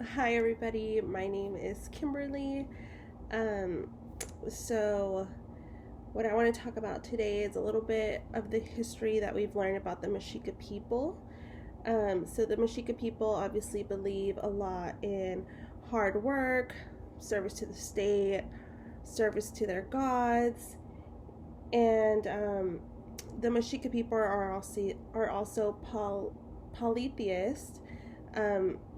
Hi everybody, my name is Kimberly. Um, so what I want to talk about today is a little bit of the history that we've learned about the Mexica people. So the Mexica people obviously believe a lot in hard work, service to the state, service to their gods, and the Mexica people are also polytheists.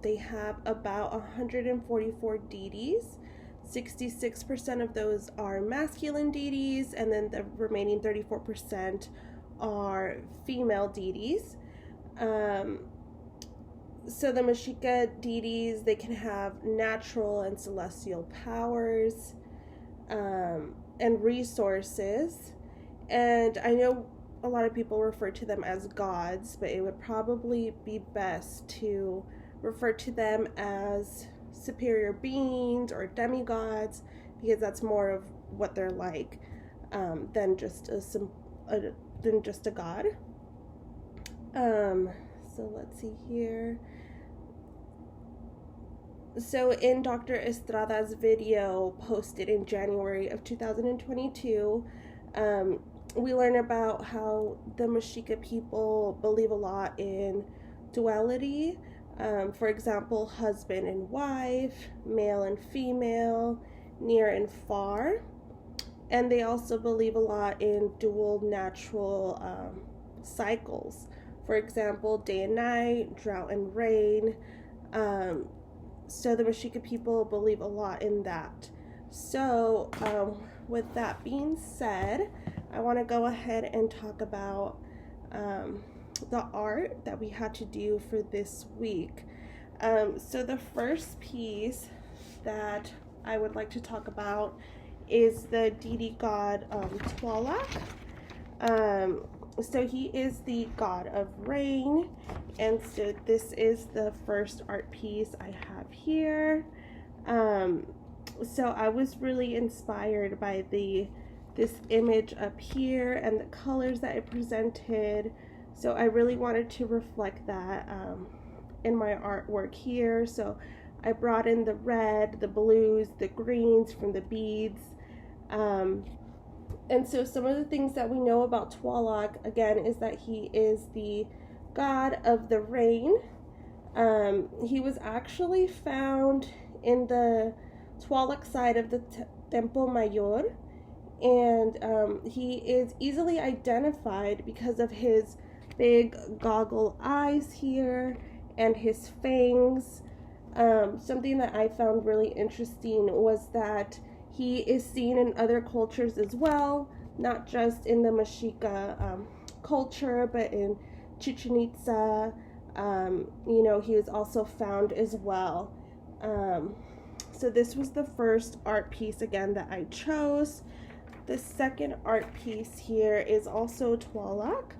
They have about 144 deities. 66% of those are masculine deities, and then the remaining 34% are female deities. Um, so the Mexica deities, they can have natural and celestial powers and resources. And I know a lot of people refer to them as gods, but it would probably be best to refer to them as superior beings or demigods, because that's more of what they're like than just a god. So let's see here. So in Dr. Estrada's video posted in January of 2022, we learn about how the Mexica people believe a lot in duality. For example, husband and wife, male and female, near and far. And they also believe a lot in dual natural cycles. For example, day and night, drought and rain. So the Mexica people believe a lot in that. So with that being said, I want to go ahead and talk about the art that we had to do for this week. So the first piece that I would like to talk about is the deity god Tlaloc. So he is the god of rain, and so this is the first art piece I have here. So I was really inspired by this image up here and the colors that it presented. So I really wanted to reflect that in my artwork here. So I brought in the red, the blues, the greens from the beads. And so some of the things that we know about Tlaloc, again, is that he is the god of the rain. He was actually found in the Tlaloc side of the Templo Mayor, and he is easily identified because of his big goggle eyes here and his fangs. Something that I found really interesting was that he is seen in other cultures as well, not just in the Mexica culture, but in Chichen Itza. He was also found as well. So this was the first art piece, again, that I chose. The second art piece here is also Tlaloc.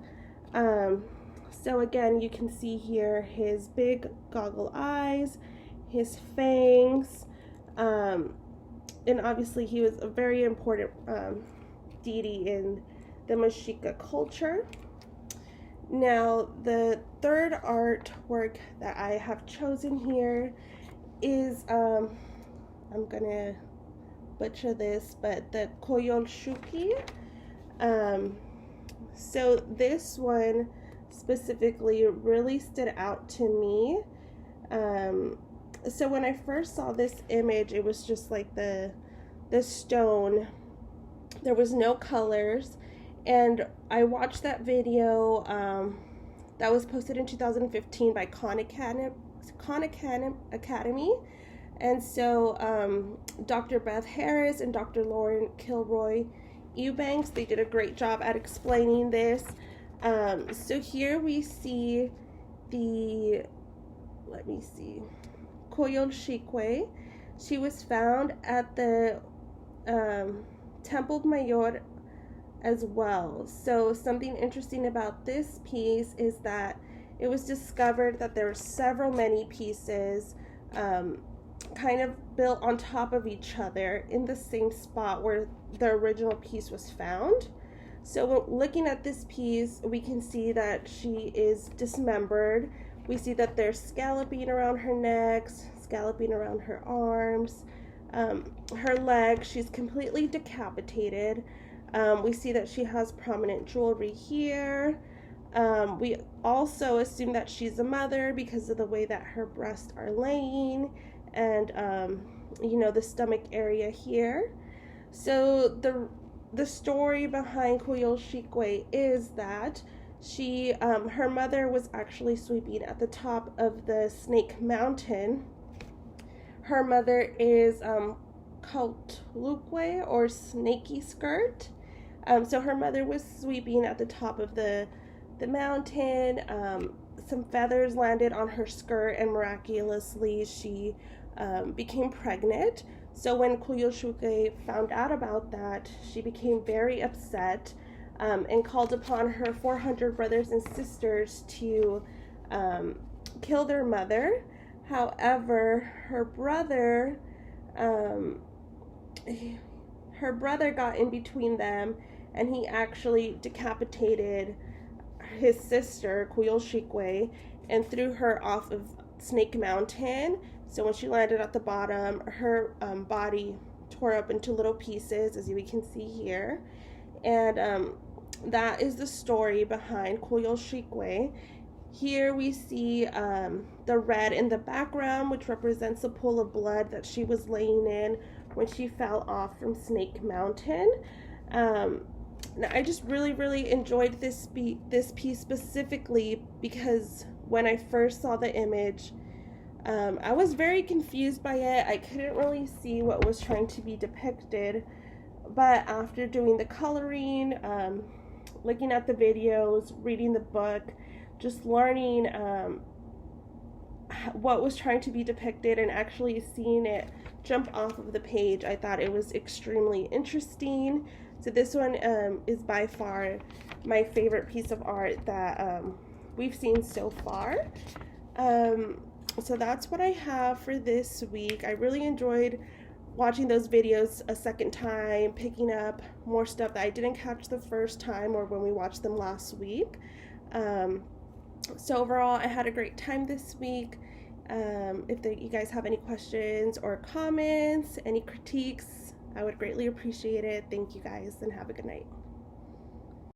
So again, you can see here his big goggle eyes, his fangs, and obviously he was a very important deity in the Mexica culture. Now, the third artwork that I have chosen here is, I'm gonna butcher this, but the Coyolxauhqui. So this one specifically really stood out to me. So when I first saw this image, it was just like the stone. There was no colors, and I watched that video that was posted in 2015 by Khan Academy. And so Dr. Beth Harris and Dr. Lauren Kilroy Eubanks, they did a great job at explaining this. So here we see let me see, Coyolxauhqui. She was found at the Templo Mayor as well. So something interesting about this piece is that it was discovered that there were many pieces kind of built on top of each other in the same spot where the original piece was found. So looking at this piece, we can see that she is dismembered. We see that there's scalloping around her neck, scalloping around her arms. Her leg, she's completely decapitated. We see that she has prominent jewelry here. We also assume that she's a mother because of the way that her breasts are laying and, the stomach area here. So the story behind Coyolxauhqui is that her mother was actually sweeping at the top of the Snake Mountain. Her mother is Tlaloc or snaky skirt. So her mother was sweeping at the top of the mountain. Some feathers landed on her skirt, and miraculously she became pregnant. So when Coyolxauhqui found out about that, she became very upset and called upon her 400 brothers and sisters to kill their mother. However, her brother got in between them, and he actually decapitated his sister, Coyolxauhqui, and threw her off of Snake Mountain. So when she landed at the bottom, her body tore up into little pieces, as we can see here. And that is the story behind Coyolxauhqui. Here we see the red in the background, which represents a pool of blood that she was laying in when she fell off from Snake Mountain. I just really enjoyed this piece specifically because when I first saw the image, I was very confused by it. I couldn't really see what was trying to be depicted, but after doing the coloring, looking at the videos, reading the book, just learning what was trying to be depicted and actually seeing it jump off of the page, I thought it was extremely interesting. So this one is by far my favorite piece of art that we've seen so far. So that's what I have for this week. I really enjoyed watching those videos a second time, picking up more stuff that I didn't catch the first time or when we watched them last week. So overall, I had a great time this week. If you guys have any questions or comments, any critiques, I would greatly appreciate it. Thank you guys, and have a good night.